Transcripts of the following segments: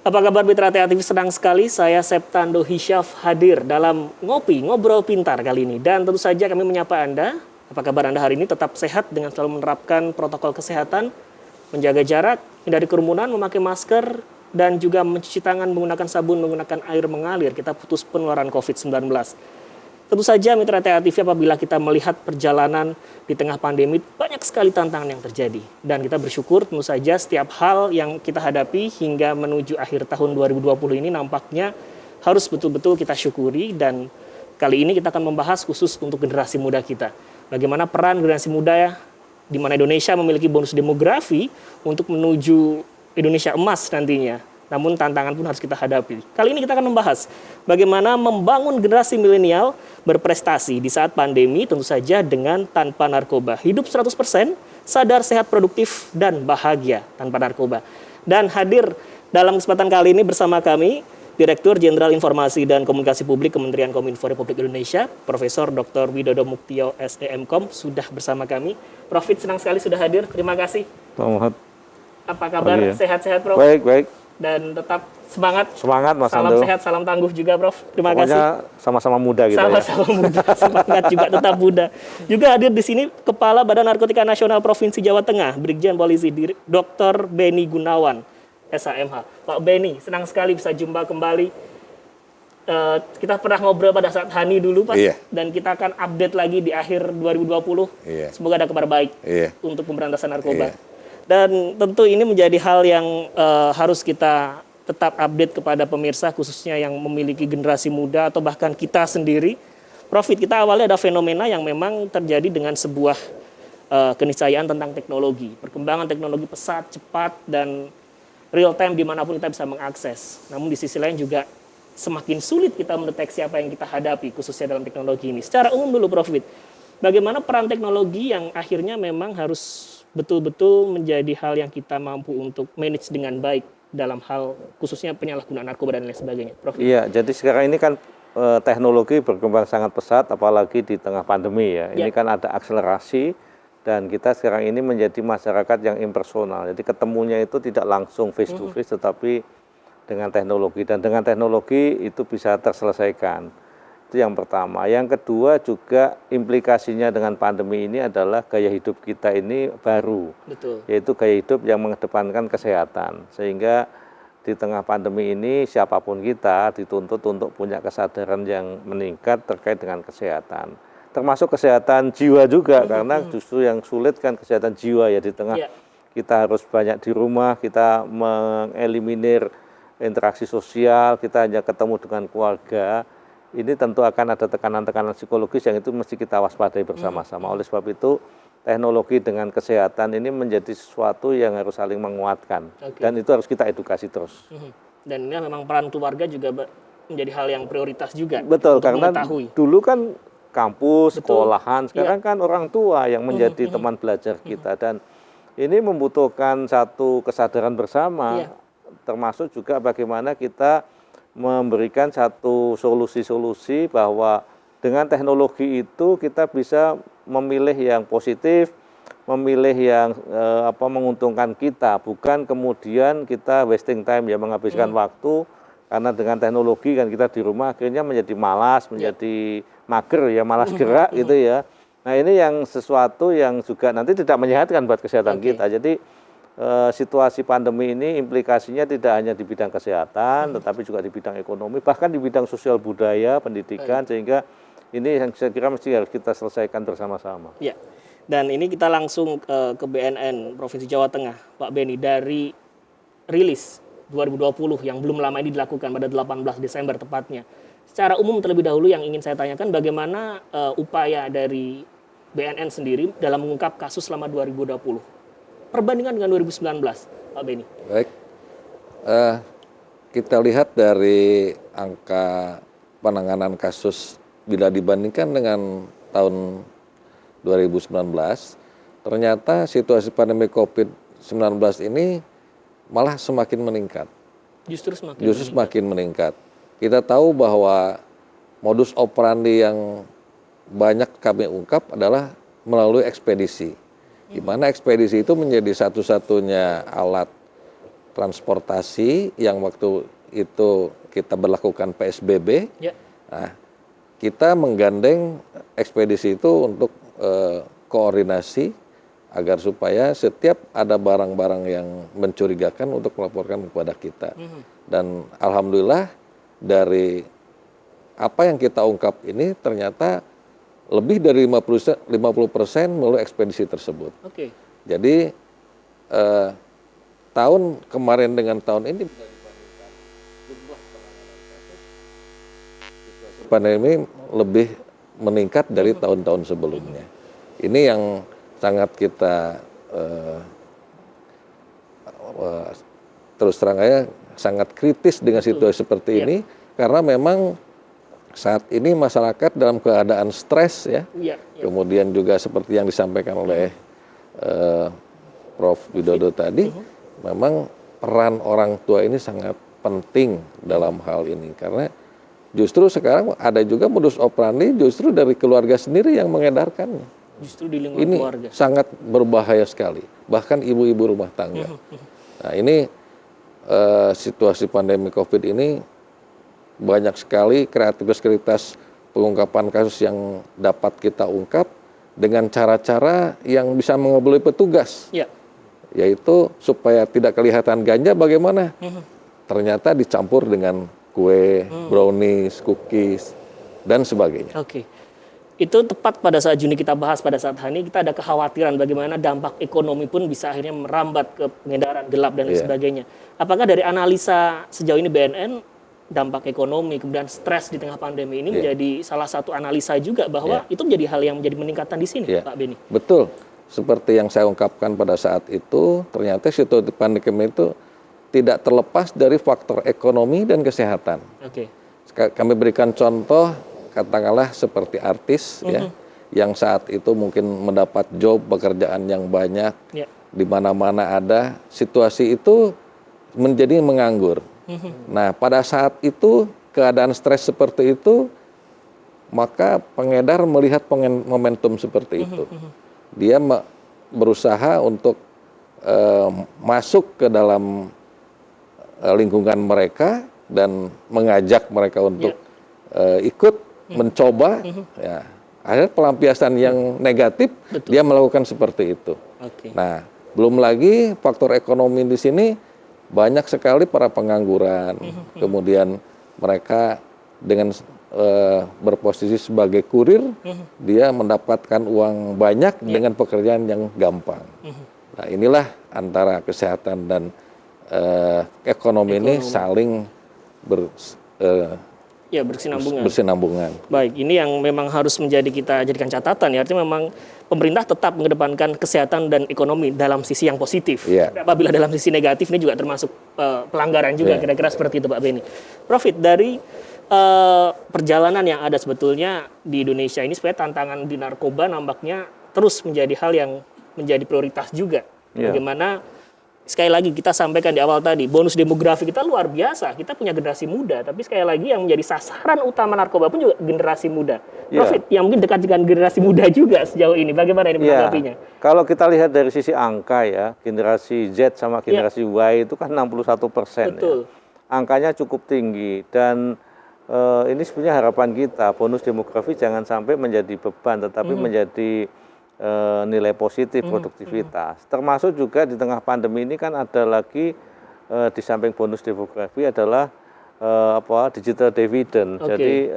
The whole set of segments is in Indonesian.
Apa kabar Mitra TA TV? Senang sekali saya Septando Hisyaf hadir dalam Ngobrol Pintar kali ini. Dan tentu saja kami menyapa Anda. Apa kabar Anda hari ini? Tetap sehat dengan selalu menerapkan protokol kesehatan, menjaga jarak, hindari kerumunan, memakai masker, dan juga mencuci tangan menggunakan sabun, menggunakan air mengalir. Kita putus penularan COVID-19. Tentu saja Mitra TA TV, apabila kita melihat perjalanan di tengah pandemi, banyak sekali tantangan yang terjadi. Dan kita bersyukur tentu saja setiap hal yang kita hadapi hingga menuju akhir tahun 2020 ini nampaknya harus betul-betul kita syukuri. Dan kali ini kita akan membahas khusus untuk generasi muda kita. Bagaimana peran generasi muda ya, di mana Indonesia memiliki bonus demografi untuk menuju Indonesia emas nantinya. Namun tantangan pun harus kita hadapi. Kali ini kita akan membahas bagaimana membangun generasi milenial berprestasi di saat pandemi, tentu saja dengan tanpa narkoba. Hidup 100%, sadar, sehat, produktif, dan bahagia tanpa narkoba. Dan hadir dalam kesempatan kali ini bersama kami, Direktur Jenderal Informasi dan Komunikasi Publik Kementerian Kominfo Republik Indonesia, Profesor Dr. Widodo Muktio SDMKom, sudah bersama kami. Prof, senang sekali sudah hadir. Terima kasih. Selamat. Apa kabar? Sehat-sehat, Prof? Baik, baik. Dan tetap semangat. Semangat, Mas Salam Ando. sehat, salam tangguh juga, Prof. Terima Pokoknya kasih. sama-sama muda gitu Sama-sama muda, semangat juga tetap muda. Juga hadir di sini Kepala Badan Narkotika Nasional Provinsi Jawa Tengah, Brigjen Polisi Dr. Beni Gunawan, SHMH. Pak Beni, senang sekali bisa jumpa kembali. Kita pernah ngobrol pada saat Hani dulu, Pak. Iya. Dan kita akan update lagi di akhir 2020. Iya. Semoga ada kabar baik untuk pemberantasan narkoba. Iya. Dan tentu ini menjadi hal yang harus kita tetap update kepada pemirsa, khususnya yang memiliki generasi muda atau bahkan kita sendiri. Profit, kita awalnya ada fenomena yang memang terjadi dengan sebuah keniscayaan tentang teknologi. Perkembangan teknologi pesat, cepat, dan real time dimanapun kita bisa mengakses. Namun di sisi lain juga semakin sulit kita mendeteksi apa yang kita hadapi, khususnya dalam teknologi ini. Secara umum dulu, Profit, bagaimana peran teknologi yang akhirnya memang harus betul-betul menjadi hal yang kita mampu untuk manage dengan baik dalam hal khususnya penyalahgunaan narkoba dan lain sebagainya, Prof. Iya, jadi sekarang ini kan teknologi berkembang sangat pesat, apalagi di tengah pandemi ya. Ini kan ada akselerasi dan kita sekarang ini menjadi masyarakat yang impersonal. Jadi ketemunya itu tidak langsung face to face, tetapi dengan teknologi. Dan dengan teknologi itu bisa terselesaikan. Itu yang pertama. Yang kedua juga implikasinya dengan pandemi ini adalah gaya hidup kita ini baru. Betul. Yaitu gaya hidup yang mengedepankan kesehatan. Sehingga di tengah pandemi ini siapapun kita dituntut untuk punya kesadaran yang meningkat terkait dengan kesehatan. Termasuk kesehatan jiwa juga, karena justru yang sulit kan kesehatan jiwa ya di tengah kita harus banyak di rumah, kita mengeliminir interaksi sosial, kita hanya ketemu dengan keluarga. Ini tentu akan ada tekanan-tekanan psikologis yang itu mesti kita waspadai bersama-sama. Oleh sebab itu, teknologi dengan kesehatan ini menjadi sesuatu yang harus saling menguatkan. Dan itu harus kita edukasi terus. Dan ini memang peran keluarga juga menjadi hal yang prioritas juga. Betul, karena mengetahui. Dulu kan kampus, sekolahan, sekarang kan orang tua yang menjadi teman belajar kita. Dan ini membutuhkan satu kesadaran bersama, termasuk juga bagaimana kita memberikan satu solusi-solusi bahwa dengan teknologi itu kita bisa memilih yang positif, memilih yang menguntungkan kita, bukan kemudian kita wasting time ya, menghabiskan waktu, karena dengan teknologi kan kita di rumah akhirnya menjadi malas, menjadi mager ya, malas gerak gitu ya. Nah ini yang sesuatu yang juga nanti tidak menyehatkan buat kesehatan kita. Jadi situasi pandemi ini implikasinya tidak hanya di bidang kesehatan, tetapi juga di bidang ekonomi, bahkan di bidang sosial budaya, pendidikan, sehingga ini yang saya kira mesti harus kita selesaikan bersama-sama. Ya, dan ini kita langsung ke BNN Provinsi Jawa Tengah, Pak Beni, dari rilis 2020 yang belum lama ini dilakukan pada 18 Desember tepatnya. Secara umum terlebih dahulu yang ingin saya tanyakan, bagaimana upaya dari BNN sendiri dalam mengungkap kasus selama 2020? Perbandingan dengan 2019, Pak Beni. Baik, kita lihat dari angka penanganan kasus bila dibandingkan dengan tahun 2019, ternyata situasi pandemi COVID-19 ini malah semakin meningkat. Justru semakin meningkat. Kita tahu bahwa modus operandi yang banyak kami ungkap adalah melalui ekspedisi. Di mana ekspedisi itu menjadi satu-satunya alat transportasi yang waktu itu kita berlakukan PSBB. Ya. Nah, kita menggandeng ekspedisi itu untuk koordinasi agar supaya setiap ada barang-barang yang mencurigakan untuk melaporkan kepada kita. Dan alhamdulillah dari apa yang kita ungkap ini ternyata lebih dari 50% melalui ekspedisi tersebut. Oke. Jadi tahun kemarin dengan tahun ini pandemi lebih meningkat dari tahun-tahun sebelumnya. Ini yang sangat kita terus terang aja sangat kritis dengan situasi seperti ini, karena memang saat ini masyarakat dalam keadaan stres ya. Kemudian juga seperti yang disampaikan oleh Prof. Widodo tadi, memang peran orang tua ini sangat penting dalam hal ini, karena justru sekarang ada juga modus operandi justru dari keluarga sendiri yang mengedarkannya. Justru di lingkungan ini keluarga. Sangat berbahaya sekali, bahkan ibu-ibu rumah tangga. Nah ini situasi pandemi COVID ini banyak sekali kreativitas pengungkapan kasus yang dapat kita ungkap dengan cara-cara yang bisa mengelabui petugas. Yaitu supaya tidak kelihatan ganja bagaimana? Ternyata dicampur dengan kue, brownies, cookies, dan sebagainya. Oke. Itu tepat pada saat Juni kita bahas pada saat hari ini, kita ada kekhawatiran bagaimana dampak ekonomi pun bisa akhirnya merambat ke pengedaran gelap dan lain sebagainya. Apakah dari analisa sejauh ini BNN, dampak ekonomi, kemudian stres di tengah pandemi ini menjadi salah satu analisa juga bahwa itu menjadi hal yang menjadi meningkatan di sini, Pak Beni? Betul. Seperti yang saya ungkapkan pada saat itu, ternyata situasi pandemi itu tidak terlepas dari faktor ekonomi dan kesehatan. Kami berikan contoh, katakanlah seperti artis yang saat itu mungkin mendapat job pekerjaan yang banyak, di mana-mana ada, situasi itu menjadi menganggur. Nah, pada saat itu keadaan stres seperti itu, maka pengedar melihat momentum seperti itu. Dia berusaha untuk masuk ke dalam lingkungan mereka dan mengajak mereka untuk ikut mencoba. Ya, ada pelampiasan yang negatif, dia melakukan seperti itu. Nah, belum lagi faktor ekonomi di sini banyak sekali para pengangguran. Kemudian mereka dengan berposisi sebagai kurir, dia mendapatkan uang banyak dengan pekerjaan yang gampang. Nah, inilah antara kesehatan dan ekonomi ini saling bersinambungan. Baik, ini yang memang harus kita jadikan catatan ya. Artinya memang pemerintah tetap mengedepankan kesehatan dan ekonomi dalam sisi yang positif. Tapi apabila dalam sisi negatif ini juga termasuk pelanggaran juga, kira-kira seperti itu Pak Beni. Profit dari perjalanan yang ada sebetulnya di Indonesia ini, supaya tantangan di narkoba nampaknya terus menjadi hal yang menjadi prioritas juga. Bagaimana sekali lagi kita sampaikan di awal tadi, bonus demografi kita luar biasa. Kita punya generasi muda, tapi sekali lagi yang menjadi sasaran utama narkoba pun juga generasi muda. Profit yang mungkin dekat dengan generasi muda juga sejauh ini. Bagaimana ini menanggapinya? Kalau kita lihat dari sisi angka ya, generasi Z sama generasi Y itu kan 61%. Ya. Angkanya cukup tinggi dan ini sebenarnya harapan kita, bonus demografi jangan sampai menjadi beban, tetapi menjadi nilai positif produktivitas. Termasuk juga di tengah pandemi ini kan ada lagi di samping bonus demografi adalah digital dividend. Jadi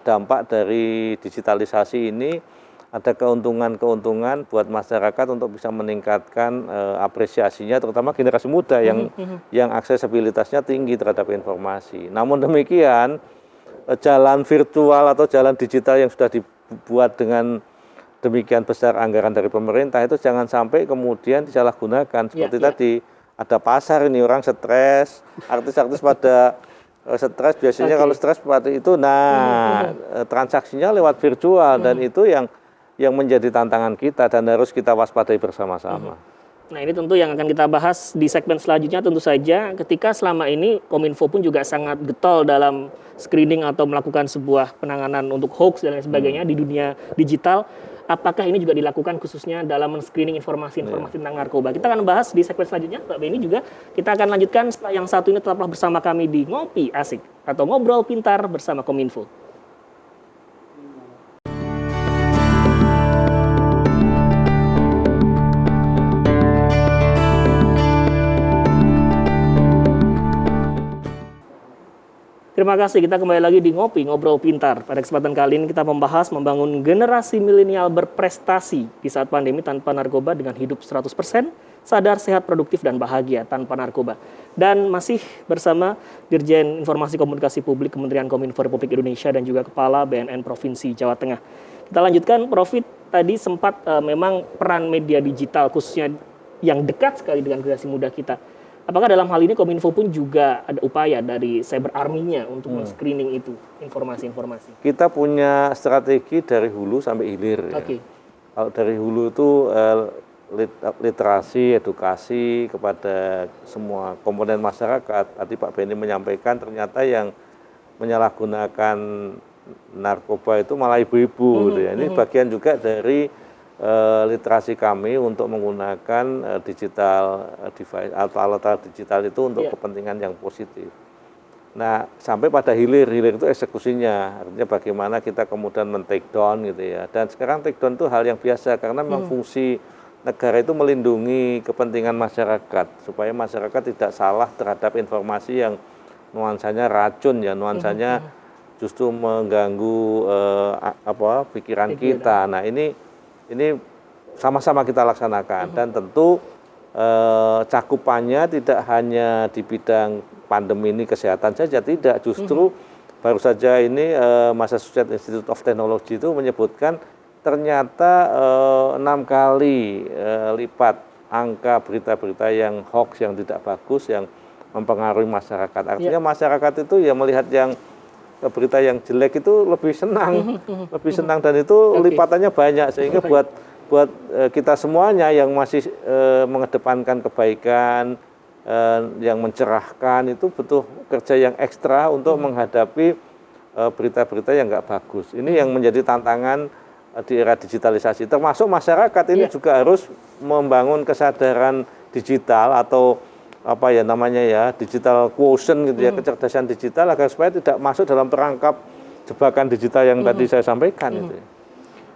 dampak dari digitalisasi ini ada keuntungan-keuntungan buat masyarakat untuk bisa meningkatkan apresiasinya, terutama generasi muda yang aksesibilitasnya tinggi terhadap informasi. Namun demikian, jalan virtual atau jalan digital yang sudah dibuat dengan demikian besar anggaran dari pemerintah itu jangan sampai kemudian disalahgunakan. Seperti tadi, ada pasar ini, orang stres, artis-artis pada stres, biasanya kalau stres seperti itu, transaksinya lewat virtual, dan itu yang menjadi tantangan kita dan harus kita waspadai bersama-sama. Nah, ini tentu yang akan kita bahas di segmen selanjutnya. Tentu saja ketika selama ini Kominfo pun juga sangat getol dalam screening atau melakukan sebuah penanganan untuk hoax dan lain sebagainya di dunia digital. Apakah ini juga dilakukan khususnya dalam men-screening informasi-informasi tentang narkoba? Kita akan bahas di segmen selanjutnya, Pak Benny juga. Kita akan lanjutkan setelah yang satu ini. Tetaplah bersama kami di Ngopi Asik atau Ngobrol Pintar bersama Kominfo. Terima kasih, kita kembali lagi di Ngopi, Ngobrol Pintar. Pada kesempatan kali ini kita membahas membangun generasi milenial berprestasi di saat pandemi tanpa narkoba dengan hidup 100%, sadar, sehat, produktif, dan bahagia tanpa narkoba. Dan masih bersama Dirjen Informasi Komunikasi Publik Kementerian Kominfo Republik Indonesia dan juga Kepala BNN Provinsi Jawa Tengah. Kita lanjutkan, Profit, tadi sempat memang peran media digital khususnya yang dekat sekali dengan generasi muda kita. Apakah dalam hal ini Kominfo pun juga ada upaya dari cyber army-nya untuk men-screening itu, informasi-informasi? Kita punya strategi dari hulu sampai hilir. Oke. Ya. Kalau dari hulu itu literasi, edukasi kepada semua komponen masyarakat. Tadi Pak Benny menyampaikan ternyata yang menyalahgunakan narkoba itu malah ibu-ibu. Gitu ya. Ini bagian juga dari literasi kami untuk menggunakan digital device atau alat-alat digital itu untuk kepentingan yang positif. Nah, sampai pada hilir itu eksekusinya, artinya bagaimana kita kemudian men-take down gitu ya. Dan sekarang take down itu hal yang biasa karena memang fungsi negara itu melindungi kepentingan masyarakat supaya masyarakat tidak salah terhadap informasi yang nuansanya racun ya, nuansanya justru mengganggu pikiran kita. Nah, ini sama-sama kita laksanakan dan tentu cakupannya tidak hanya di bidang pandemi ini kesehatan saja, tidak, justru baru saja ini Massachusetts Institute of Technology itu menyebutkan ternyata 6 kali lipat angka berita-berita yang hoax, yang tidak bagus, yang mempengaruhi masyarakat. Artinya masyarakat itu ya melihat yang berita yang jelek itu lebih senang dan itu lipatannya banyak, sehingga buat kita semuanya yang masih mengedepankan kebaikan, yang mencerahkan itu butuh kerja yang ekstra untuk menghadapi berita-berita yang nggak bagus. Ini yang menjadi tantangan di era digitalisasi, termasuk masyarakat ini juga harus membangun kesadaran digital atau apa ya namanya ya, digital quotient gitu ya, kecerdasan digital agar supaya tidak masuk dalam perangkap jebakan digital yang tadi saya sampaikan itu.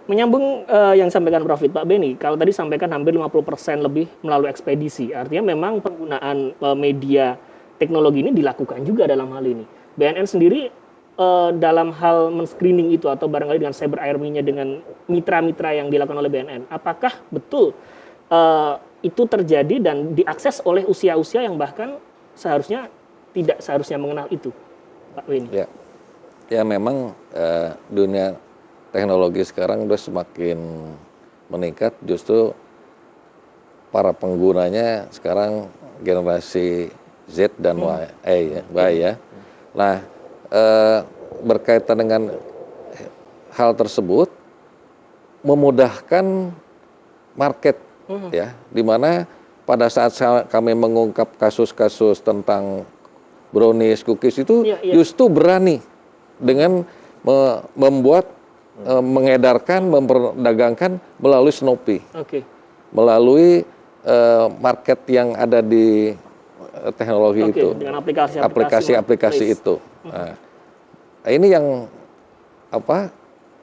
Menyambung yang disampaikan Profit, Pak Benny, kalau tadi sampaikan hampir 50% lebih melalui ekspedisi, artinya memang penggunaan media teknologi ini dilakukan juga dalam hal ini. BNN sendiri dalam hal men-screening itu atau barangkali dengan cyber army-nya dengan mitra-mitra yang dilakukan oleh BNN, apakah betul itu terjadi dan diakses oleh usia-usia yang bahkan tidak seharusnya mengenal itu, Pak Benny? Ya memang dunia teknologi sekarang udah semakin meningkat, justru para penggunanya sekarang generasi Z dan Y ya. Nah, berkaitan dengan hal tersebut memudahkan market ya, di mana pada saat kami mengungkap kasus-kasus tentang brownies, cookies itu justru berani dengan membuat mengedarkan, memperdagangkan melalui Shopee, melalui market yang ada di teknologi itu, dengan aplikasi itu. Nah, ini yang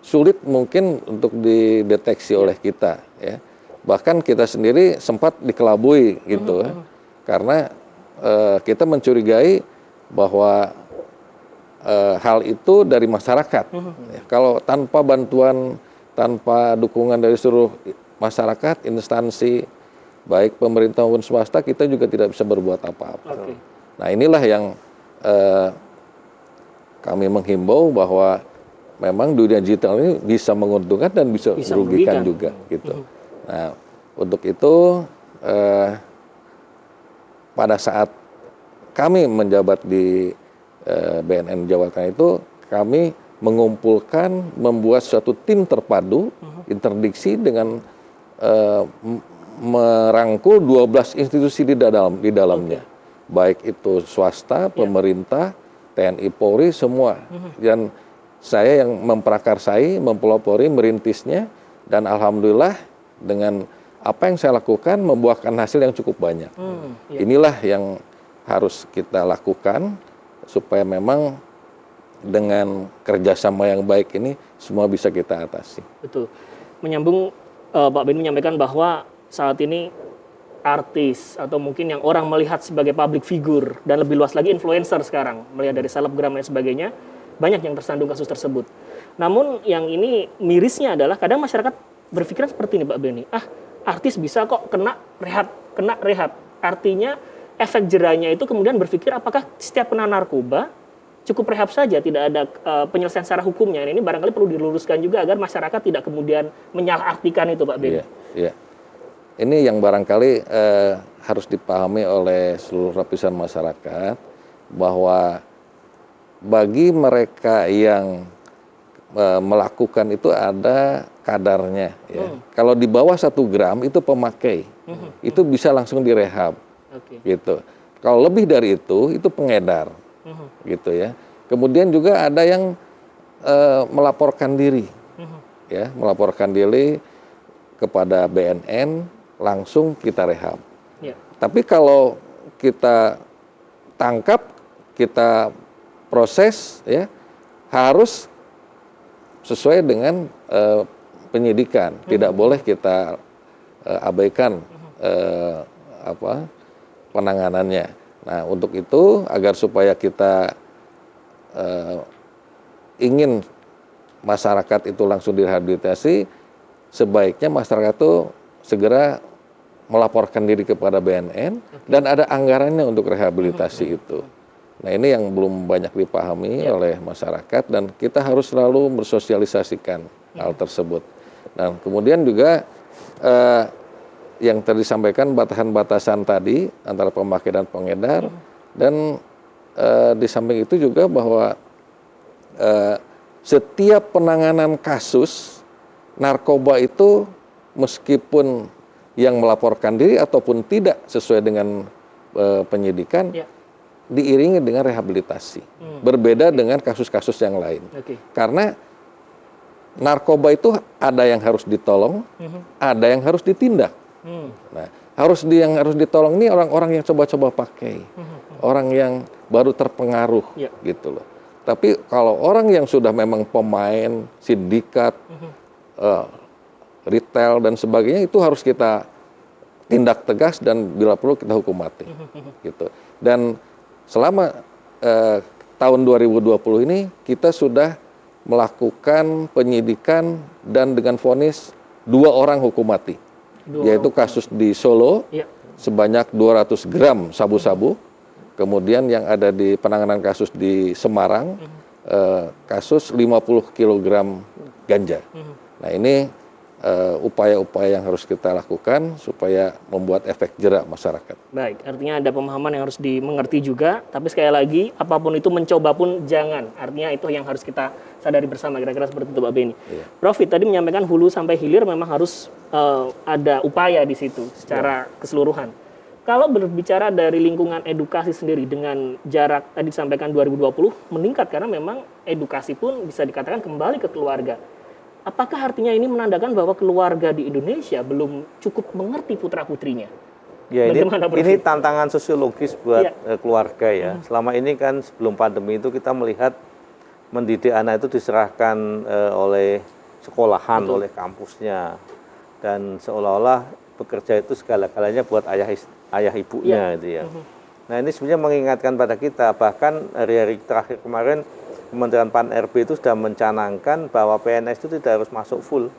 sulit mungkin untuk dideteksi oleh kita ya. Bahkan kita sendiri sempat dikelabui gitu karena kita mencurigai bahwa hal itu dari masyarakat. Ya, kalau tanpa bantuan, tanpa dukungan dari seluruh masyarakat, instansi baik pemerintah maupun swasta, kita juga tidak bisa berbuat apa-apa. Nah, inilah yang kami menghimbau bahwa memang dunia digital ini bisa menguntungkan dan bisa merugikan juga gitu. Nah, untuk itu pada saat kami menjabat di BNN Jawa Tengah itu, kami mengumpulkan, membuat suatu tim terpadu interdiksi dengan merangkul 12 institusi di dalamnya. Baik itu swasta, pemerintah, TNI, Polri, semua. Dan saya yang memprakarsai, mempelopori, merintisnya, dan alhamdulillah dengan apa yang saya lakukan membuahkan hasil yang cukup banyak. Inilah yang harus kita lakukan supaya memang dengan kerjasama yang baik ini semua bisa kita atasi. Betul. Menyambung Pak Benny menyampaikan bahwa saat ini artis atau mungkin yang orang melihat sebagai public figure dan lebih luas lagi influencer sekarang, melihat dari selebgram dan sebagainya, banyak yang tersandung kasus tersebut. Namun yang ini mirisnya adalah kadang masyarakat berpikiran seperti ini Pak Benny, artis bisa kok kena rehab. Artinya efek jerahnya itu kemudian berpikir apakah setiap kena narkoba cukup rehab saja, tidak ada penyelesaian secara hukumnya. Ini barangkali perlu diluruskan juga agar masyarakat tidak kemudian menyalahartikan itu Pak Benny. Iya. Ini yang barangkali harus dipahami oleh seluruh lapisan masyarakat, bahwa bagi mereka yang melakukan itu ada kadarnya. Ya. Kalau di bawah 1 gram itu pemakai, itu bisa langsung direhab. Gitu. Kalau lebih dari itu pengedar. Gitu ya. Kemudian juga ada yang melaporkan diri. Ya, melaporkan diri kepada BNN, langsung kita rehab. Tapi kalau kita tangkap, kita proses, ya harus sesuai dengan penyidikan. Tidak boleh kita abaikan penanganannya. Nah, untuk itu agar supaya kita ingin masyarakat itu langsung direhabilitasi, sebaiknya masyarakat itu segera melaporkan diri kepada BNN dan ada anggarannya untuk rehabilitasi itu. Nah, ini yang belum banyak dipahami oleh masyarakat dan kita harus selalu bersosialisasikan hal tersebut. Dan kemudian juga yang tadi disampaikan batasan-batasan tadi antara pemakai dan pengedar, dan di samping itu juga bahwa setiap penanganan kasus narkoba itu meskipun yang melaporkan diri ataupun tidak sesuai dengan penyidikan, diiringi dengan rehabilitasi. Berbeda dengan kasus-kasus yang lain. Karena narkoba itu ada yang harus ditolong, ada yang harus ditindak. Nah, yang harus ditolong ini orang-orang yang coba-coba pakai, orang yang baru terpengaruh, gitu loh. Tapi kalau orang yang sudah memang pemain, sindikat, retail dan sebagainya, itu harus kita tindak tegas dan bila perlu kita hukum mati, gitu. Dan selama tahun 2020 ini kita sudah melakukan penyidikan dan dengan vonis 2 orang hukum mati. Yaitu kasus di Solo sebanyak 200 gram sabu-sabu, kemudian yang ada di penanganan kasus di Semarang kasus 50 kg ganja. Nah, ini upaya-upaya yang harus kita lakukan supaya membuat efek jerak masyarakat. Baik, artinya ada pemahaman yang harus dimengerti juga, tapi sekali lagi apapun itu mencoba pun jangan. Artinya itu yang harus kita sadari bersama, kira-kira seperti itu Pak Benny. Prof tadi menyampaikan hulu sampai hilir memang harus ada upaya di situ secara keseluruhan. Kalau berbicara dari lingkungan edukasi sendiri dengan jarak tadi disampaikan 2020 meningkat karena memang edukasi pun bisa dikatakan kembali ke keluarga. Apakah artinya ini menandakan bahwa keluarga di Indonesia belum cukup mengerti putra-putrinya? Ya, ini tantangan sosiologis buat keluarga ya. Selama ini kan sebelum pandemi itu kita melihat mendidik anak itu diserahkan oleh sekolahan, oleh kampusnya. Dan seolah-olah bekerja itu segala-galanya buat ayah ibunya gitu ya. Nah, ini sebenarnya mengingatkan pada kita, bahkan hari-hari terakhir kemarin Kementerian Pan-RB itu sudah mencanangkan bahwa PNS itu tidak harus masuk full.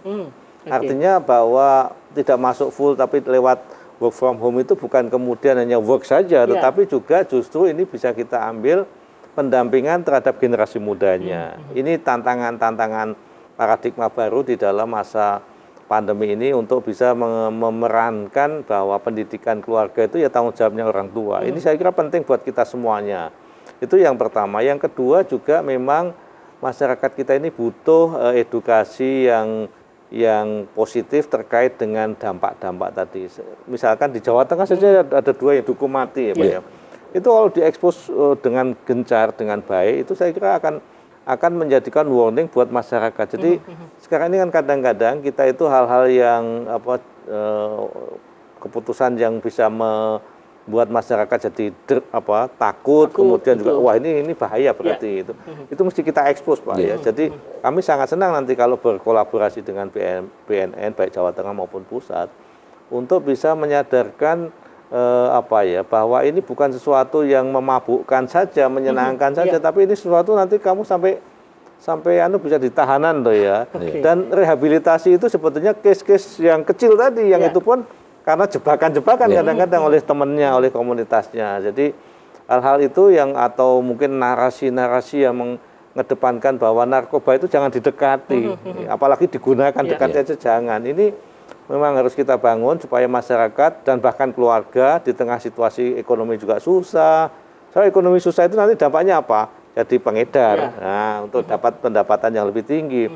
Artinya bahwa tidak masuk full tapi lewat work from home itu bukan kemudian hanya work saja, tetapi juga justru ini bisa kita ambil pendampingan terhadap generasi mudanya. Ini tantangan-tantangan paradigma baru di dalam masa pandemi ini untuk bisa memerankan bahwa pendidikan keluarga itu ya tanggung jawabnya orang tua. Ini saya kira penting buat kita semuanya. Itu yang pertama. Yang kedua juga memang masyarakat kita ini butuh edukasi yang yang positif terkait dengan dampak-dampak tadi. Misalkan di Jawa Tengah saja ada 2 yang dihukum mati ya Pak ya. Itu kalau diekspos dengan gencar, dengan baik, itu saya kira akan menjadikan warning buat masyarakat. Jadi sekarang ini kan kadang-kadang kita itu hal-hal yang keputusan yang bisa membuat masyarakat jadi takut, kemudian juga wah ini bahaya berarti itu mesti kita ekspos Pak ya. Jadi kami sangat senang nanti kalau berkolaborasi dengan BNN baik Jawa Tengah maupun pusat untuk bisa menyadarkan bahwa ini bukan sesuatu yang memabukkan saja, menyenangkan saja, tapi ini sesuatu nanti kamu sampai bisa ditahanan loh ya. Dan rehabilitasi itu sebetulnya case-case yang kecil tadi, yang itu pun karena jebakan-jebakan kadang-kadang oleh temannya, oleh komunitasnya. Jadi hal-hal itu yang atau mungkin narasi-narasi yang mengedepankan bahwa narkoba itu jangan didekati, apalagi digunakan dekatnya aja jangan. Ini memang harus kita bangun supaya masyarakat dan bahkan keluarga di tengah situasi ekonomi juga susah. Soal ekonomi susah itu nanti dampaknya apa? Jadi pengedar. Nah, untuk dapat pendapatan yang lebih tinggi.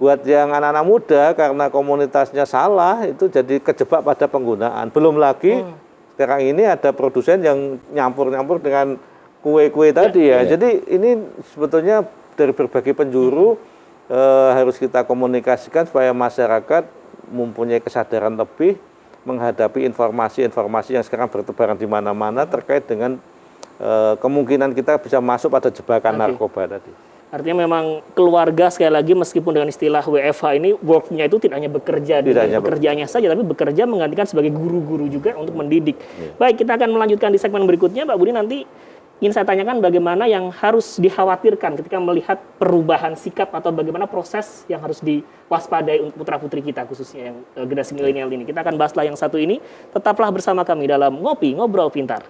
Buat yang anak-anak muda karena komunitasnya salah itu jadi kejebak pada penggunaan. Belum lagi sekarang ini ada produsen yang nyampur-nyampur dengan kue-kue tadi ya. Jadi ini sebetulnya dari berbagai penjuru harus kita komunikasikan supaya masyarakat mempunyai kesadaran lebih menghadapi informasi-informasi yang sekarang bertebaran di mana-mana terkait dengan kemungkinan kita bisa masuk pada jebakan narkoba tadi. Artinya memang keluarga sekali lagi meskipun dengan istilah WFH ini work-nya itu tidak hanya bekerja di pekerjaannya saja, tapi bekerja menggantikan sebagai guru-guru juga untuk mendidik. Baik, kita akan melanjutkan di segmen berikutnya, Pak Budi. Nanti ingin saya tanyakan bagaimana yang harus dikhawatirkan ketika melihat perubahan sikap atau bagaimana proses yang harus diwaspadai untuk putra-putri kita khususnya yang generasi milenial ini. Kita akan bahaslah yang satu ini. Tetaplah bersama kami dalam Ngopi Ngobrol Pintar.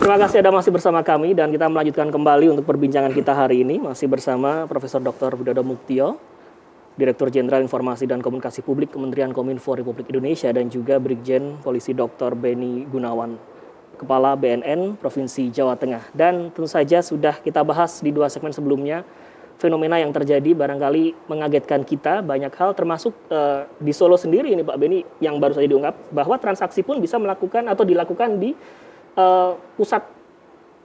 Terima kasih Anda masih bersama kami dan kita melanjutkan kembali untuk perbincangan kita hari ini masih bersama Profesor Dr. Widodo Muktio, Direktur Jenderal Informasi dan Komunikasi Publik Kementerian Kominfo Republik Indonesia dan juga Brigjen Polisi Dr. Beni Gunawan, Kepala BNN Provinsi Jawa Tengah. Dan tentu saja sudah kita bahas di 2 segmen sebelumnya fenomena yang terjadi barangkali mengagetkan kita banyak hal termasuk di Solo sendiri ini Pak Beni yang baru saja diungkap bahwa transaksi pun bisa melakukan atau dilakukan di pusat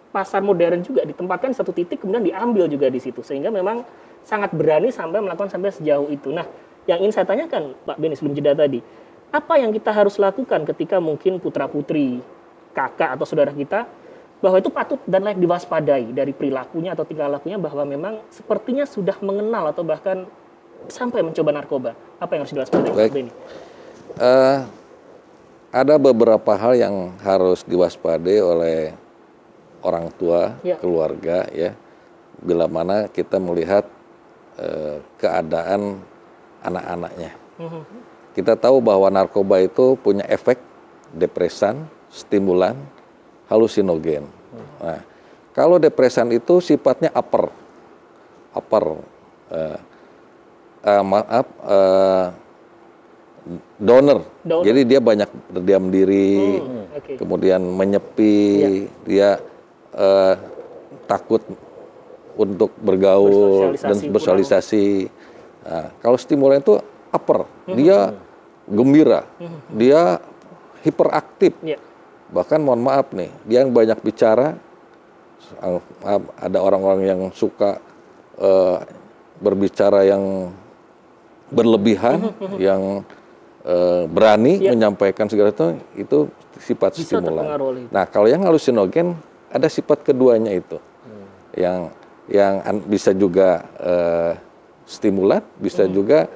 pasar modern juga ditempatkan di satu titik kemudian diambil juga di situ sehingga memang sangat berani sampai melakukan sampai sejauh itu. Nah, yang ingin saya tanyakan Pak Beni sebelum jeda tadi, apa yang kita harus lakukan ketika mungkin putra-putri, kakak atau saudara kita bahwa itu patut dan layak diwaspadai dari perilakunya atau tingkah lakunya bahwa memang sepertinya sudah mengenal atau bahkan sampai mencoba narkoba. Apa yang harus diwaspadai Pak Beni? Ada beberapa hal yang harus diwaspadai oleh orang tua, keluarga ya. Bila mana kita melihat keadaan anak-anaknya. Kita tahu bahwa narkoba itu punya efek depresan, stimulan, halusinogen. Nah, kalau depresan itu sifatnya donor. Jadi dia banyak berdiam diri, kemudian menyepi, dia takut untuk bergaul dan bersosialisasi. Nah, kalau stimulan itu dia gembira, dia hiperaktif. Bahkan mohon maaf nih, dia yang banyak bicara. Ada orang-orang yang suka berbicara yang berlebihan, yang berani menyampaikan segala itu sifat stimulan. Nah, kalau yang halusinogen ada sifat keduanya itu, yang bisa juga stimulan, bisa juga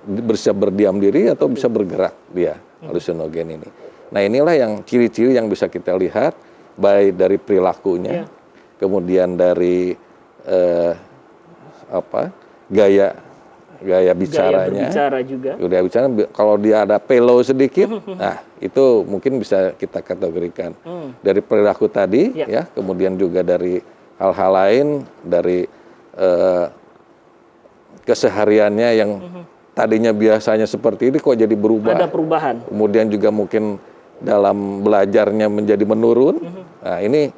bisa berdiam diri atau bisa bergerak dia halusinogen ini. Nah, inilah yang ciri-ciri yang bisa kita lihat baik dari perilakunya, kemudian dari gaya bicaranya, gaya bicara kalau dia ada pelo sedikit, nah itu mungkin bisa kita kategorikan dari perilaku tadi, ya, kemudian juga dari hal-hal lain, dari kesehariannya yang tadinya biasanya seperti ini kok jadi berubah. Ada perubahan. Kemudian juga mungkin dalam belajarnya menjadi menurun. Nah, ini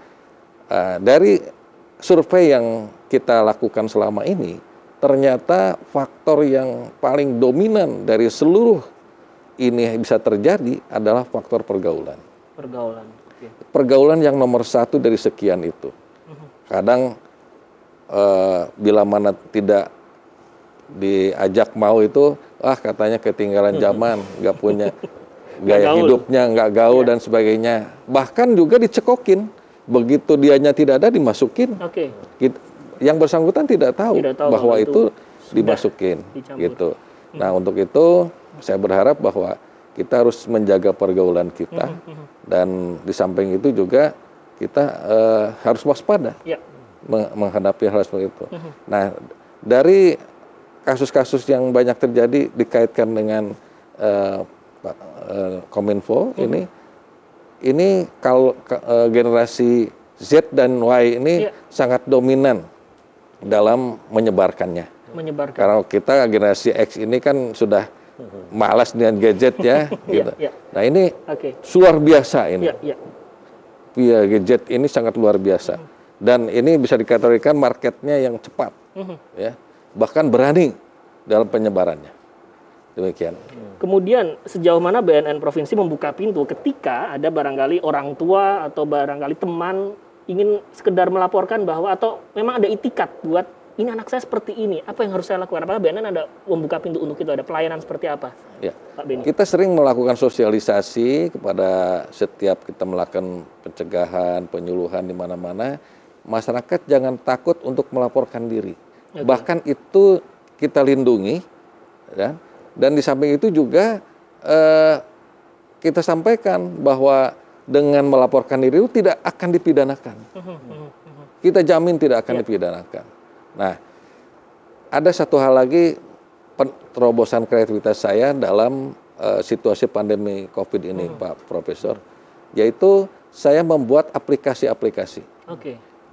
dari survei yang kita lakukan selama ini, ternyata faktor yang paling dominan dari seluruh ini bisa terjadi adalah faktor pergaulan. Pergaulan. Okay. Pergaulan yang nomor satu dari sekian itu. Kadang bila mana tidak diajak mau itu, katanya ketinggalan zaman, nggak punya gaya hidupnya, nggak gaul dan sebagainya. Bahkan juga dicekokin, begitu dianya tidak ada dimasukin. Okay. Yang bersangkutan tidak tahu bahwa itu dimasukin, gitu. Nah, untuk itu saya berharap bahwa kita harus menjaga pergaulan kita dan di samping itu juga kita harus waspada menghadapi hal seperti itu. Nah, dari kasus-kasus yang banyak terjadi dikaitkan dengan Kominfo ini kalau generasi Z dan Y ini sangat dominan dalam menyebarkannya. Karena kita generasi X ini kan sudah malas dengan gadget ya, gitu. Nah, ini luar biasa ini. Via gadget ini sangat luar biasa. Dan ini bisa dikategorikan marketnya yang cepat, ya, bahkan berani dalam penyebarannya. Demikian. Kemudian sejauh mana BNN Provinsi membuka pintu ketika ada barangkali orang tua atau barangkali teman ingin sekedar melaporkan bahwa atau memang ada itikat buat ini anak saya seperti ini, apa yang harus saya lakukan? Apakah BNN ada membuka pintu untuk itu, ada pelayanan seperti apa? Ya. Pak Beni? Kita sering melakukan sosialisasi kepada setiap kita melakukan pencegahan, penyuluhan di mana-mana. Masyarakat jangan takut untuk melaporkan diri. Bahkan itu kita lindungi, ya. Dan di samping itu juga kita sampaikan bahwa dengan melaporkan diri itu tidak akan dipidanakan. Kita jamin tidak akan dipidanakan. Nah, ada satu hal lagi terobosan kreativitas saya dalam situasi pandemi COVID ini, Pak Profesor, yaitu saya membuat aplikasi-aplikasi.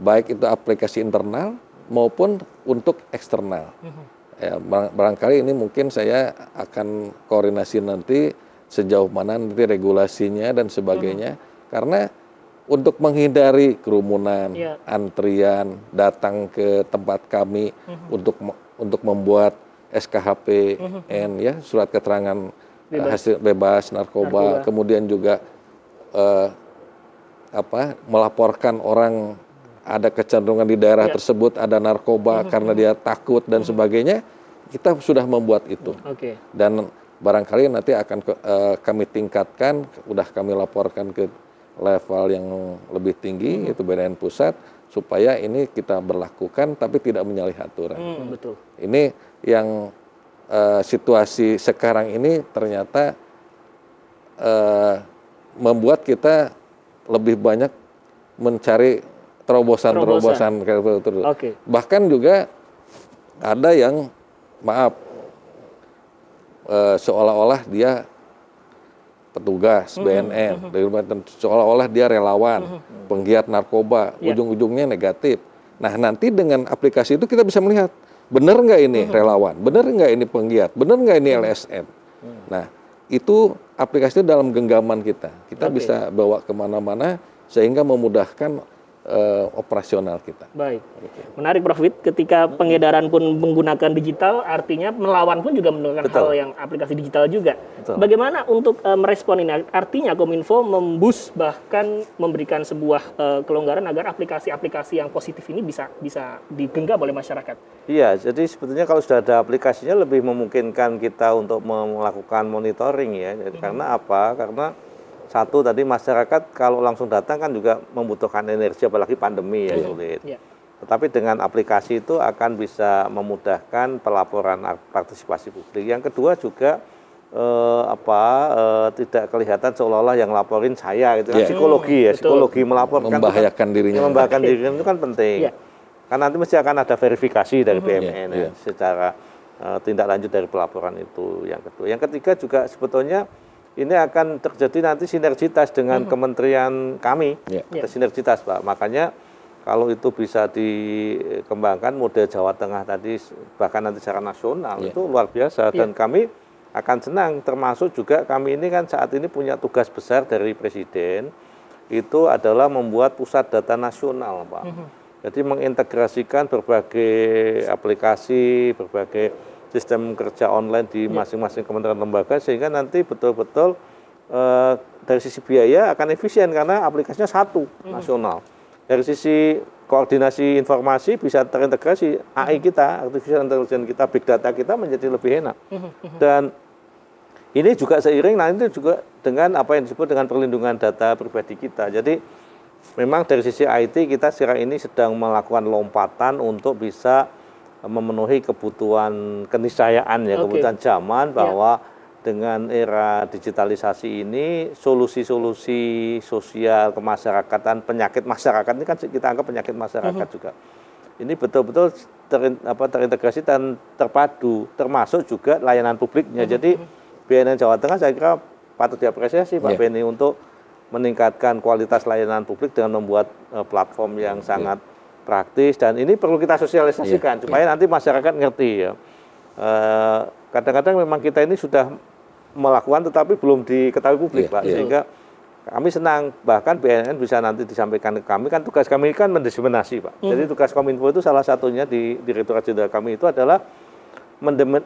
Baik itu aplikasi internal maupun untuk eksternal. Ya, barangkali ini mungkin saya akan koordinasi nanti sejauh mana nanti regulasinya dan sebagainya, karena untuk menghindari kerumunan, antrian, datang ke tempat kami untuk membuat SKHPN, ya, surat keterangan hasil bebas narkoba, kemudian juga melaporkan orang ada kecenderungan di daerah tersebut ada narkoba karena dia takut dan sebagainya, kita sudah membuat itu. Dan barangkali nanti akan kami tingkatkan, udah kami laporkan ke level yang lebih tinggi, itu BNN pusat, supaya ini kita berlakukan tapi tidak menyalahi aturan. Betul. Ini yang situasi sekarang ini ternyata membuat kita lebih banyak mencari terobosan. Bahkan juga ada yang seolah-olah dia petugas BNN, seolah-olah dia relawan, penggiat narkoba, ujung-ujungnya negatif. Nah, nanti dengan aplikasi itu kita bisa melihat, benar nggak ini relawan, benar nggak ini penggiat, benar nggak ini LSM. Nah, itu aplikasi itu dalam genggaman kita bisa bawa kemana-mana sehingga memudahkan operasional kita. Baik, menarik Prof. Wid, ketika pengedaran pun menggunakan digital, artinya melawan pun juga menggunakan hal yang aplikasi digital juga. Bagaimana untuk merespon ini? Artinya Kominfo memboost bahkan memberikan sebuah kelonggaran agar aplikasi-aplikasi yang positif ini bisa digenggam oleh masyarakat. Iya, jadi sebetulnya kalau sudah ada aplikasinya lebih memungkinkan kita untuk melakukan monitoring ya. Jadi, karena apa? Karena satu tadi masyarakat kalau langsung datang kan juga membutuhkan energi, apalagi pandemi ya sulit. Tetapi dengan aplikasi itu akan bisa memudahkan pelaporan partisipasi publik. Yang kedua juga tidak kelihatan seolah-olah yang laporin saya gitu. Psikologi ya, psikologi melaporkan membahayakan dirinya. Membahayakan dirinya itu kan penting. Karena nanti mesti akan ada verifikasi dari BNN ya, secara tindak lanjut dari pelaporan itu. Yang kedua, yang ketiga juga sebetulnya ini akan terjadi nanti sinergitas dengan kementerian kami, ada sinergitas Pak. Makanya kalau itu bisa dikembangkan model Jawa Tengah tadi, bahkan nanti secara nasional, itu luar biasa. Dan kami akan senang, termasuk juga kami ini kan saat ini punya tugas besar dari Presiden, itu adalah membuat pusat data nasional, Pak. Jadi mengintegrasikan berbagai aplikasi, berbagai sistem kerja online di masing-masing kementerian lembaga, sehingga nanti betul-betul dari sisi biaya akan efisien karena aplikasinya satu, nasional. Dari sisi koordinasi informasi bisa terintegrasi, AI kita, artificial intelligence kita, big data kita menjadi lebih enak. Dan ini juga seiring nanti juga dengan apa yang disebut dengan perlindungan data pribadi kita. Jadi memang dari sisi IT kita sekarang ini sedang melakukan lompatan untuk bisa memenuhi kebutuhan keniscayaan ya, kebutuhan zaman, bahwa dengan era digitalisasi ini solusi-solusi sosial kemasyarakatan, penyakit masyarakat ini kan kita anggap penyakit masyarakat juga. Ini betul-betul terintegrasi dan terpadu, termasuk juga layanan publiknya. Jadi BNN Jawa Tengah saya kira patut diapresiasi Pak Beni untuk meningkatkan kualitas layanan publik dengan membuat platform yang sangat praktis, dan ini perlu kita sosialisasikan supaya nanti masyarakat ngerti ya. Kadang-kadang memang kita ini sudah melakukan tetapi belum diketahui publik Pak, sehingga kami senang bahkan BNN bisa nanti disampaikan ke kami, kan tugas kami kan mendiseminasi Pak. Jadi tugas Kominfo itu salah satunya di Direktorat Jenderal kami itu adalah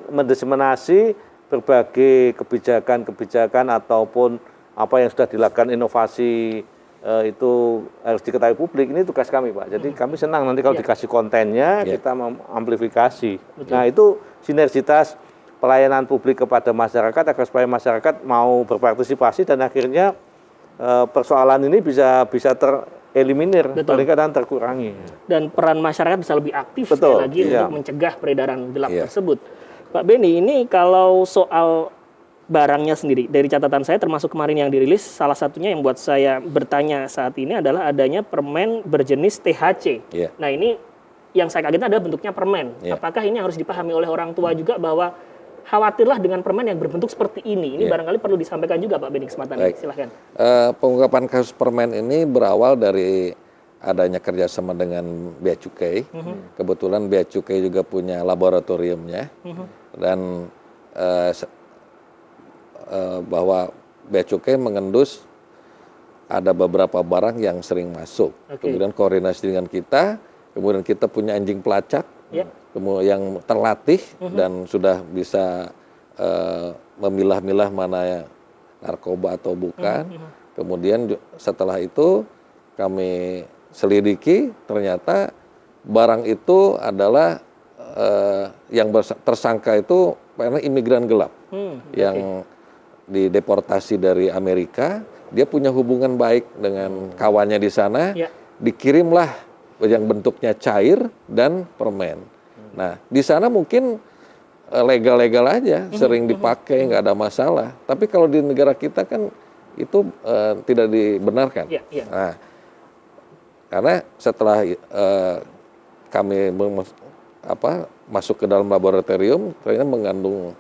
mendiseminasi berbagai kebijakan-kebijakan ataupun apa yang sudah dilakukan inovasi itu harus diketahui publik. Ini tugas kami Pak. Jadi kami senang nanti kalau dikasih kontennya kita mengamplifikasi. Nah itu sinergitas pelayanan publik kepada masyarakat agar supaya masyarakat mau berpartisipasi dan akhirnya persoalan ini bisa tereliminir, paling kadang terkurangi. Dan peran masyarakat bisa lebih aktif sekali lagi untuk mencegah peredaran gelap tersebut. Pak Beni, ini kalau soal barangnya sendiri, dari catatan saya termasuk kemarin yang dirilis, salah satunya yang buat saya bertanya saat ini adalah adanya permen berjenis THC. Nah ini yang saya kagetkan adalah bentuknya permen. Apakah ini harus dipahami oleh orang tua juga bahwa khawatirlah dengan permen yang berbentuk seperti ini? Ini barangkali perlu disampaikan juga Pak Beni, kesempatan ini. Silahkan. Pengungkapan kasus permen ini berawal dari adanya kerjasama dengan Bea Cukai. Kebetulan Bea Cukai juga punya laboratoriumnya. Dan bahwa Bea Cukai mengendus ada beberapa barang yang sering masuk. Kemudian koordinasi dengan kita, kemudian kita punya anjing pelacak yang terlatih dan sudah bisa memilah-milah mana narkoba atau bukan. Kemudian setelah itu kami selidiki, ternyata barang itu adalah yang tersangka itu karena imigran gelap yang dideportasi dari Amerika. Dia punya hubungan baik dengan kawannya di sana, dikirimlah yang bentuknya cair dan permen. Nah, di sana mungkin legal-legal aja, sering dipakai, nggak ada masalah. Tapi kalau di negara kita kan itu tidak dibenarkan. Nah, karena setelah kami masuk ke dalam laboratorium, ternyata mengandung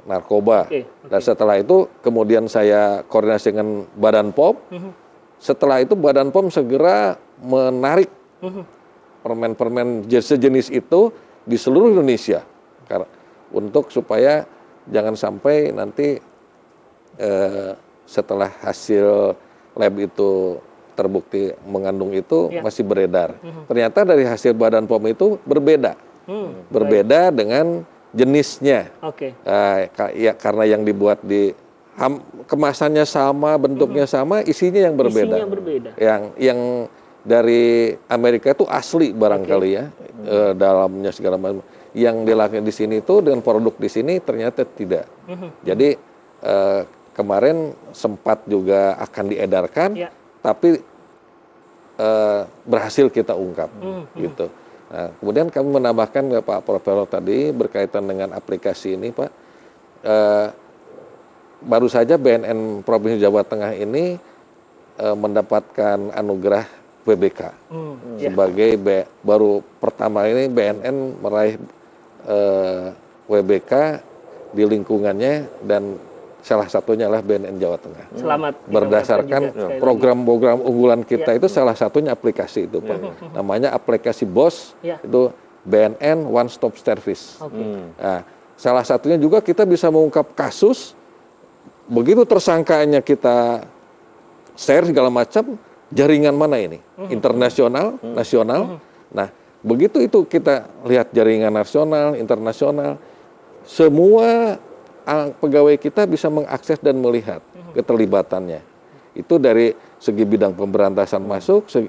narkoba. Dan setelah itu kemudian saya koordinasi dengan Badan POM. Setelah itu Badan POM segera menarik permen-permen sejenis itu di seluruh Indonesia untuk supaya jangan sampai nanti setelah hasil lab itu terbukti mengandung itu masih beredar. Ternyata dari hasil Badan POM itu berbeda, berbeda dengan jenisnya. Ya karena yang dibuat di kemasannya sama, bentuknya sama, isinya yang berbeda. Yang dari Amerika itu asli barangkali ya, dalamnya segala macam. Yang dilakukan di sini itu dengan produk di sini ternyata tidak. Jadi kemarin sempat juga akan diedarkan, tapi berhasil kita ungkap, gitu. Nah, kemudian kami menambahkan ke Pak Profesor tadi berkaitan dengan aplikasi ini, Pak. Baru saja BNN Provinsi Jawa Tengah ini mendapatkan anugerah WBK sebagai baru pertama ini BNN meraih WBK di lingkungannya, dan salah satunya adalah BNN Jawa Tengah. Selamat. Berdasarkan program-program unggulan kita itu salah satunya aplikasi itu, Pak. Namanya aplikasi BOS, itu BNN One Stop Service. Nah, salah satunya juga kita bisa mengungkap kasus, begitu tersangkanya kita share segala macam, jaringan mana ini? Internasional, nasional. Nah, begitu itu kita lihat jaringan nasional, internasional, semua pegawai kita bisa mengakses dan melihat keterlibatannya. Itu dari segi bidang pemberantasan masuk, segi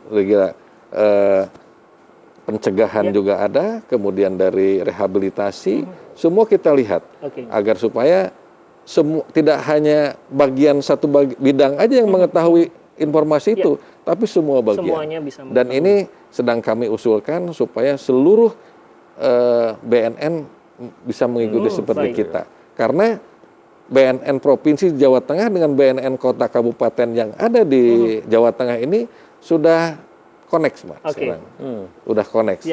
pencegahan juga ada, kemudian dari rehabilitasi, semua kita lihat agar supaya tidak hanya bagian satu bidang aja yang mengetahui informasi itu, tapi semua bagian. Semuanya bisa mengetahui. Dan ini sedang kami usulkan supaya seluruh BNN bisa mengikuti seperti kita. Karena BNN Provinsi Jawa Tengah dengan BNN Kota Kabupaten yang ada di Jawa Tengah ini sudah connect, Mas. Sekarang. Udah connect.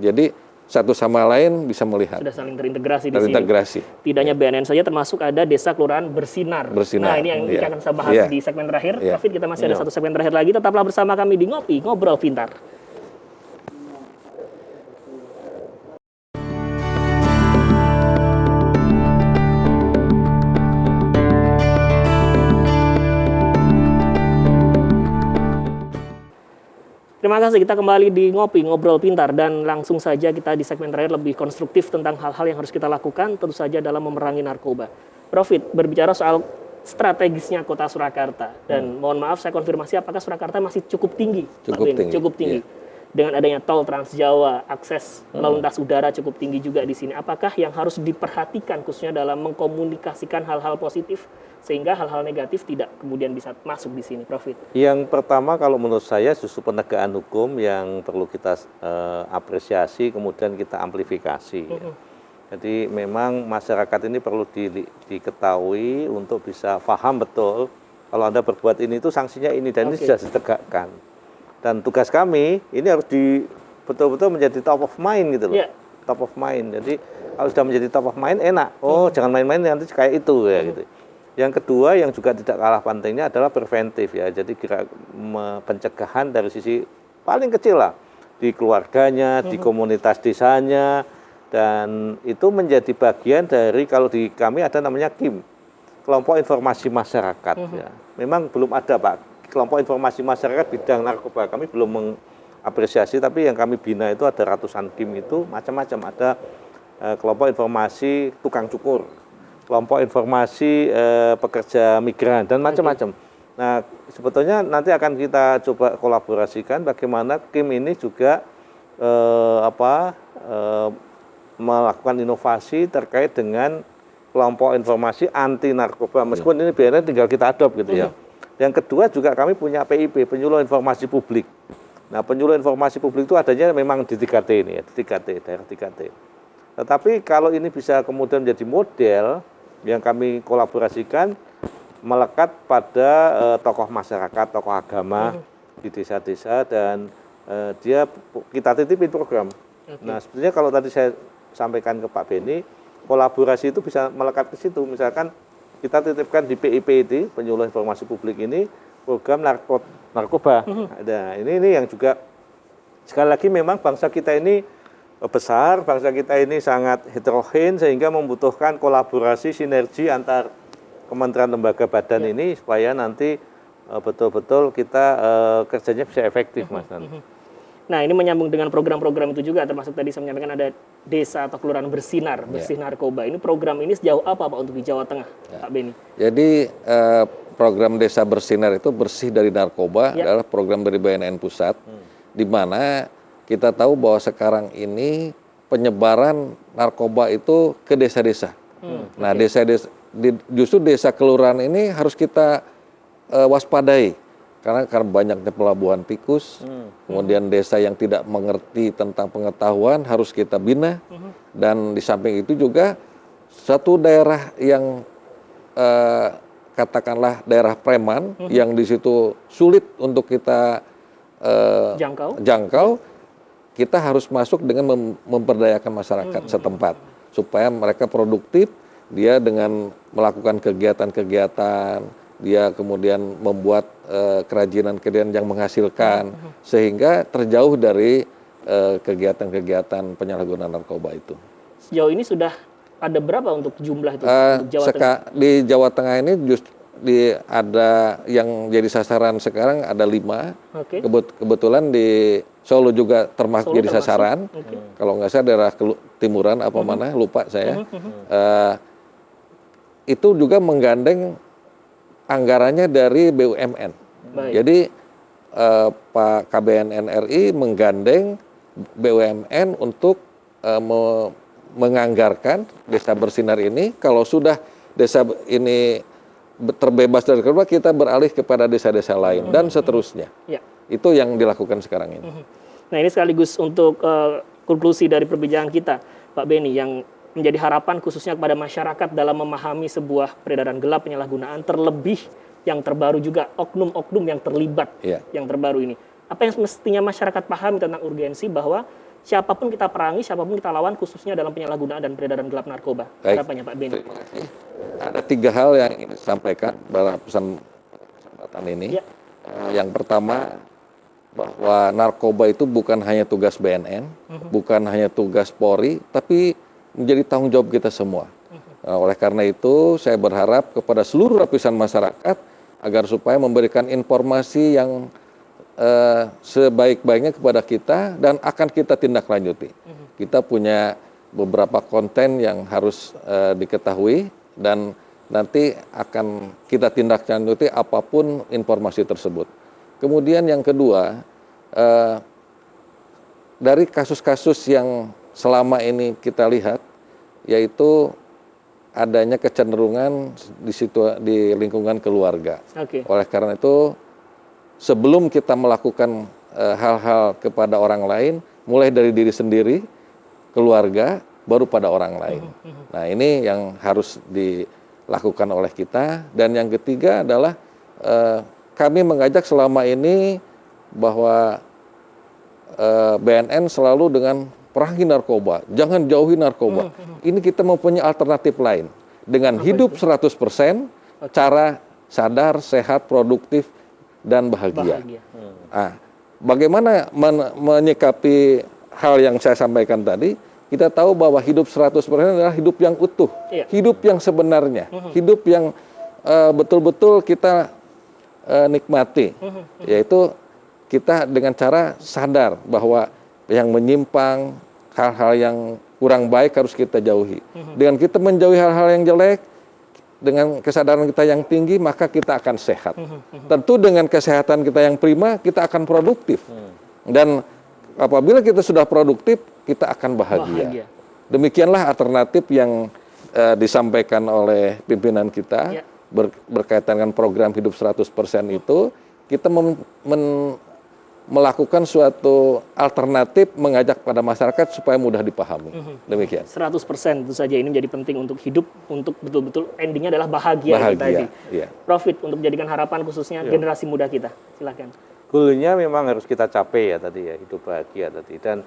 Jadi satu sama lain bisa melihat. Sudah saling terintegrasi di sini. Tidak hanya BNN saja, termasuk ada desa kelurahan bersinar. Nah, ini yang kita akan bahas di segmen terakhir. Rafid, kita masih ada satu segmen terakhir lagi. Tetaplah bersama kami di Ngopi Ngobrol Pintar. Terima kasih, kita kembali di Ngopi Ngobrol Pintar, dan langsung saja kita di segmen terakhir lebih konstruktif tentang hal-hal yang harus kita lakukan tentu saja dalam memerangi narkoba. Rafid, berbicara soal strategisnya Kota Surakarta, dan mohon maaf saya konfirmasi apakah Surakarta masih cukup tinggi? Cukup tinggi. Dengan adanya tol Trans Jawa, akses lalu lintas udara cukup tinggi juga di sini. Apakah yang harus diperhatikan khususnya dalam mengkomunikasikan hal-hal positif sehingga hal-hal negatif tidak kemudian bisa masuk di sini, Prof? Yang pertama kalau menurut saya justru penegakan hukum yang perlu kita apresiasi, kemudian kita amplifikasi. Jadi memang masyarakat ini perlu diketahui untuk bisa paham betul kalau Anda berbuat ini itu sanksinya ini, dan ini sudah ditegakkan. Dan tugas kami ini harus betul-betul menjadi top of mind gitu loh. Top of mind. Jadi kalau sudah menjadi top of mind enak. Oh, jangan main-main nanti kayak itu ya gitu. Yang kedua yang juga tidak kalah pentingnya adalah preventif ya. Jadi pencegahan dari sisi paling kecil lah, di keluarganya, di komunitas desanya, dan itu menjadi bagian dari, kalau di kami ada namanya KIM, kelompok informasi masyarakat ya. Memang belum ada, Pak, kelompok informasi masyarakat bidang narkoba. Kami belum mengapresiasi, tapi yang kami bina itu ada ratusan KIM, itu macam-macam. Ada kelompok informasi tukang cukur, kelompok informasi pekerja migran, dan macam-macam. Nah, sebetulnya nanti akan kita coba kolaborasikan bagaimana KIM ini juga melakukan inovasi terkait dengan kelompok informasi anti narkoba. Meskipun ini BNN tinggal kita adopt gitu ya. Yang kedua juga kami punya PIP, penyuluh informasi publik. Nah, penyuluh informasi publik itu adanya memang di 3T ini ya, di 3T, daerah 3T. Tetapi kalau ini bisa kemudian menjadi model yang kami kolaborasikan, melekat pada tokoh masyarakat, tokoh agama di desa-desa, dan kita titipin program. Nah, sebetulnya kalau tadi saya sampaikan ke Pak Beni, kolaborasi itu bisa melekat ke situ. Misalkan kita titipkan di PIP itu, penyuluh informasi publik ini, program narkoba. Nah, ini yang juga sekali lagi memang bangsa kita ini besar, bangsa kita ini sangat heterogen, sehingga membutuhkan kolaborasi sinergi antar kementerian, lembaga, badan ini supaya nanti betul-betul kita kerjanya bisa efektif, Mas. Nah, ini menyambung dengan program-program itu juga, termasuk tadi saya menyampaikan ada desa atau kelurahan bersinar, bersih narkoba. Ini program ini sejauh apa, Pak, untuk di Jawa Tengah, Pak Beni? Jadi program desa bersinar itu bersih dari narkoba adalah program dari BNN Pusat, di mana kita tahu bahwa sekarang ini penyebaran narkoba itu ke desa-desa. Nah, desa-desa, justru desa kelurahan ini harus kita waspadai. Karena banyaknya pelabuhan tikus, kemudian desa yang tidak mengerti tentang pengetahuan harus kita bina, dan di samping itu juga satu daerah yang katakanlah daerah preman, yang di situ sulit untuk kita jangkau, kita harus masuk dengan memperdayakan masyarakat setempat supaya mereka produktif, dia dengan melakukan kegiatan-kegiatan, dia kemudian membuat kerajinan-kerajinan yang menghasilkan, sehingga terjauh dari kegiatan-kegiatan penyalahgunaan narkoba itu. Sejauh ini sudah ada berapa untuk jumlah itu untuk Jawa Tengah? Di Jawa Tengah ini ada yang jadi sasaran sekarang ada 5. Oke. Kebetulan di Solo juga termasuk Solo jadi termasuk? sasaran. Oke. Kalau nggak salah daerah timuran apa mana, lupa saya. Itu juga menggandeng anggarannya dari BUMN. Baik. Jadi Pak KBNN RI menggandeng BUMN untuk menganggarkan Desa Bersinar ini. Kalau sudah desa ini terbebas dari narkoba, kita beralih kepada desa-desa lain dan seterusnya. Ya. Itu yang dilakukan sekarang ini. Nah, ini sekaligus untuk konklusi dari perbincangan kita, Pak Beni, yang menjadi harapan khususnya kepada masyarakat dalam memahami sebuah peredaran gelap, penyalahgunaan, terlebih yang terbaru juga oknum-oknum yang terlibat, yang terbaru ini. Apa yang mestinya masyarakat pahami tentang urgensi bahwa siapapun kita perangi, siapapun kita lawan, khususnya dalam penyalahgunaan dan peredaran gelap narkoba. Harapannya Pak Beni. Ada 3 hal yang ingin disampaikan dalam pesan kesempatan ini. Ya. Yang pertama, bahwa narkoba itu bukan hanya tugas BNN, bukan hanya tugas Polri, tapi menjadi tanggung jawab kita semua. Oleh karena itu, saya berharap kepada seluruh lapisan masyarakat agar supaya memberikan informasi yang sebaik-baiknya kepada kita dan akan kita tindak lanjuti. Kita punya beberapa konten yang harus diketahui dan nanti akan kita tindak lanjuti apapun informasi tersebut. Kemudian yang kedua, dari kasus-kasus yang selama ini kita lihat, yaitu adanya kecenderungan di lingkungan keluarga. Oleh karena itu, sebelum kita melakukan hal-hal kepada orang lain, mulai dari diri sendiri, keluarga, baru pada orang lain. Nah, ini yang harus dilakukan oleh kita. Dan yang ketiga adalah kami mengajak selama ini bahwa BNN selalu dengan perangi narkoba, jangan jauhi narkoba. Ini kita mempunyai alternatif lain. Dengan hidup 100%, cara sadar, sehat, produktif, dan bahagia. Nah, bagaimana menyikapi hal yang saya sampaikan tadi? Kita tahu bahwa hidup 100% adalah hidup yang utuh, hidup yang sebenarnya, hidup yang betul-betul kita nikmati, yaitu kita dengan cara sadar bahwa yang menyimpang, hal-hal yang kurang baik harus kita jauhi. Dengan kita menjauhi hal-hal yang jelek, dengan kesadaran kita yang tinggi, maka kita akan sehat. Tentu dengan kesehatan kita yang prima, kita akan produktif. Dan apabila kita sudah produktif, kita akan bahagia. Demikianlah alternatif yang disampaikan oleh pimpinan kita berkaitan dengan program hidup 100% itu. Kita melakukan suatu alternatif mengajak pada masyarakat supaya mudah dipahami. Demikian. 100% tentu saja ini menjadi penting untuk hidup, untuk betul-betul endingnya adalah bahagia. Bahagia, kita Profit untuk menjadikan harapan khususnya generasi muda kita. Silakan. Goalnya memang harus kita capai ya tadi ya, hidup bahagia tadi. Dan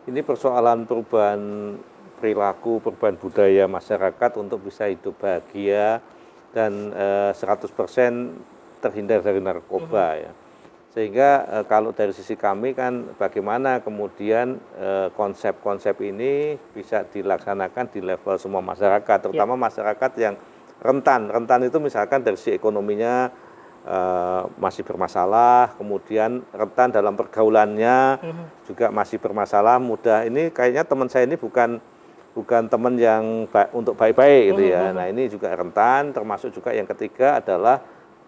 ini persoalan perubahan perilaku, perubahan budaya masyarakat untuk bisa hidup bahagia dan 100% terhindar dari narkoba ya. Sehingga kalau dari sisi kami kan bagaimana kemudian konsep-konsep ini bisa dilaksanakan di level semua masyarakat, terutama masyarakat yang rentan. Rentan itu misalkan dari sisi ekonominya masih bermasalah, kemudian rentan dalam pergaulannya juga masih bermasalah, mudah. Ini kayaknya teman saya ini bukan teman yang untuk baik-baik gitu ya. Nah, ini juga rentan, termasuk juga yang ketiga adalah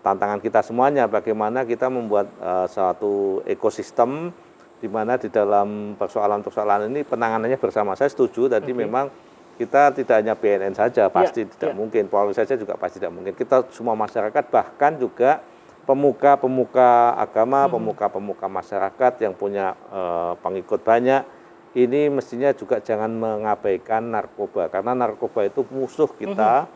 tantangan kita semuanya, bagaimana kita membuat suatu ekosistem di mana di dalam persoalan-persoalan ini penanganannya bersama. Saya setuju tadi memang kita tidak hanya BNN saja, pasti tidak mungkin, Polri saja juga pasti tidak mungkin. Kita semua masyarakat, bahkan juga pemuka-pemuka agama, pemuka-pemuka masyarakat yang punya pengikut banyak, ini mestinya juga jangan mengabaikan narkoba, karena narkoba itu musuh kita,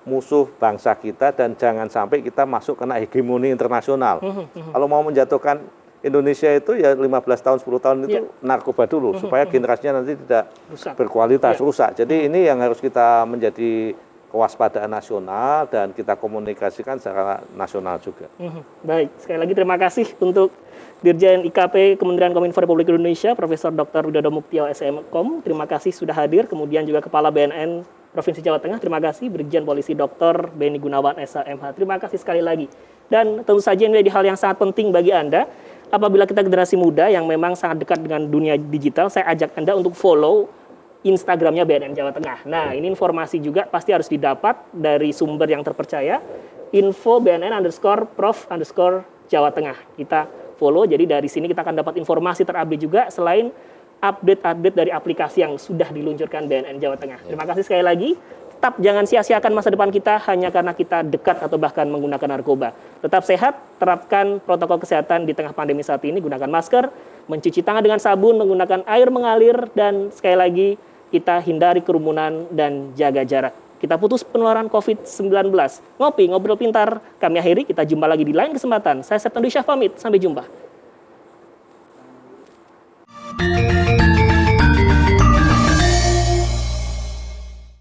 musuh bangsa kita, dan jangan sampai kita masuk kena hegemoni internasional. Kalau mau menjatuhkan Indonesia itu ya 15 tahun, 10 tahun itu narkoba dulu, supaya generasinya nanti tidak berkualitas, rusak. Jadi ini yang harus kita menjadi kewaspadaan nasional dan kita komunikasikan secara nasional juga. Baik, sekali lagi terima kasih untuk Dirjen IKP Kementerian Kominfo Republik Indonesia, Profesor Dr. Widodo Muktio SMKOM. Terima kasih sudah hadir. Kemudian juga Kepala BNN Provinsi Jawa Tengah. Terima kasih Brigjen Polisi Dr. Beni Gunawan SHMH. Terima kasih sekali lagi. Dan tentu saja ini menjadi hal yang sangat penting bagi Anda. Apabila kita generasi muda yang memang sangat dekat dengan dunia digital, saya ajak Anda untuk follow Instagramnya BNN Jawa Tengah. Nah, ini informasi juga pasti harus didapat dari sumber yang terpercaya. Info BNN_Prof_Jawa Tengah. Kita follow, jadi dari sini kita akan dapat informasi terupdate juga selain update-update dari aplikasi yang sudah diluncurkan BNN Jawa Tengah. Terima kasih sekali lagi. Tetap jangan sia-siakan masa depan kita hanya karena kita dekat atau bahkan menggunakan narkoba. Tetap sehat, terapkan protokol kesehatan di tengah pandemi saat ini, gunakan masker, mencuci tangan dengan sabun, menggunakan air mengalir, dan sekali lagi kita hindari kerumunan dan jaga jarak. Kita putus penularan COVID-19. Ngopi, ngobrol pintar, kami akhiri, kita jumpa lagi di lain kesempatan. Saya Septandro Syah pamit, sampai jumpa.